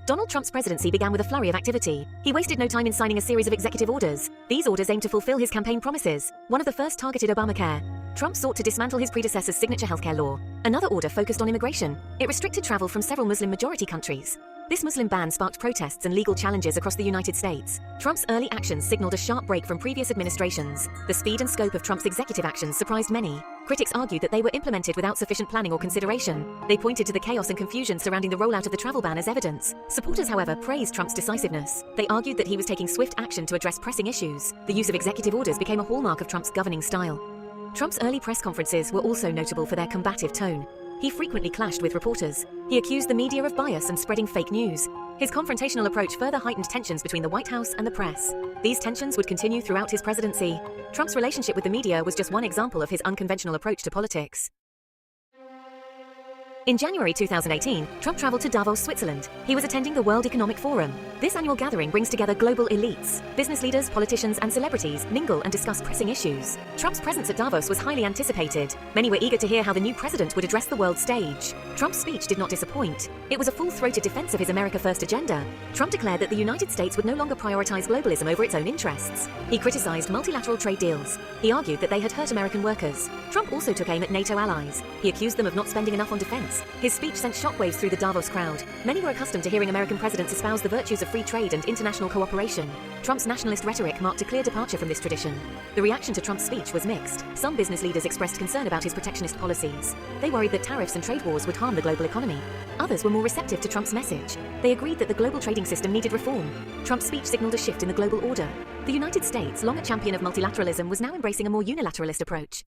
Donald Trump's presidency began with a flurry of activity. He wasted no time in signing a series of executive orders. These orders aimed to fulfill his campaign promises. One of the first targeted Obamacare. Trump sought to dismantle his predecessor's signature healthcare law. Another order focused on immigration. It restricted travel from several Muslim-majority countries. This Muslim ban sparked protests and legal challenges across the United States. Trump's early actions signaled a sharp break from previous administrations. The speed and scope of Trump's executive actions surprised many. Critics argued that they were implemented without sufficient planning or consideration. They pointed to the chaos and confusion surrounding the rollout of the travel ban as evidence. Supporters, however, praised Trump's decisiveness. They argued that he was taking swift action to address pressing issues. The use of executive orders became a hallmark of Trump's governing style. Trump's early press conferences were also notable for their combative tone. He frequently clashed with reporters. He accused the media of bias and spreading fake news. His confrontational approach further heightened tensions between the White House and the press. These tensions would continue throughout his presidency. Trump's relationship with the media was just one example of his unconventional approach to politics. In January 2018, Trump traveled to Davos, Switzerland. He was attending the World Economic Forum. This annual gathering brings together global elites. Business leaders, politicians, and celebrities mingle and discuss pressing issues. Trump's presence at Davos was highly anticipated. Many were eager to hear how the new president would address the world stage. Trump's speech did not disappoint. It was a full-throated defense of his America First agenda. Trump declared that the United States would no longer prioritize globalism over its own interests. He criticized multilateral trade deals. He argued that they had hurt American workers. Trump also took aim at NATO allies. He accused them of not spending enough on defense. His speech sent shockwaves through the Davos crowd. Many were accustomed to hearing American presidents espouse the virtues of free trade and international cooperation. Trump's nationalist rhetoric marked a clear departure from this tradition. The reaction to Trump's speech was mixed. Some business leaders expressed concern about his protectionist policies. They worried that tariffs and trade wars would harm the global economy. Others were more receptive to Trump's message. They agreed that the global trading system needed reform. Trump's speech signaled a shift in the global order. The United States, long a champion of multilateralism, was now embracing a more unilateralist approach.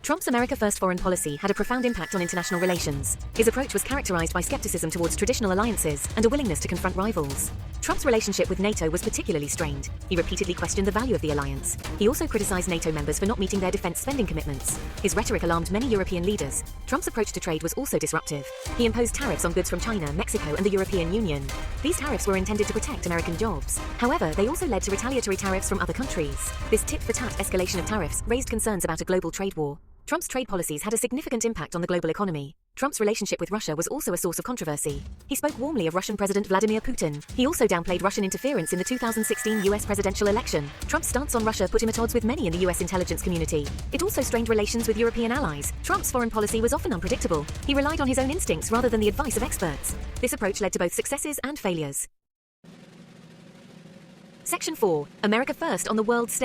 Trump's America First foreign policy had a profound impact on international relations. His approach was characterized by skepticism towards traditional alliances and a willingness to confront rivals. Trump's relationship with NATO was particularly strained. He repeatedly questioned the value of the alliance. He also criticized NATO members for not meeting their defense spending commitments. His rhetoric alarmed many European leaders. Trump's approach to trade was also disruptive. He imposed tariffs on goods from China, Mexico, and the European Union. These tariffs were intended to protect American jobs. However, they also led to retaliatory tariffs from other countries. This tit-for-tat escalation of tariffs raised concerns about a global trade war. Trump's trade policies had a significant impact on the global economy. Trump's relationship with Russia was also a source of controversy. He spoke warmly of Russian President Vladimir Putin. He also downplayed Russian interference in the 2016 US presidential election. Trump's stance on Russia put him at odds with many in the US intelligence community. It also strained relations with European allies. Trump's foreign policy was often unpredictable. He relied on his own instincts rather than the advice of experts. This approach led to both successes and failures. Section 4. America First on the World Stage.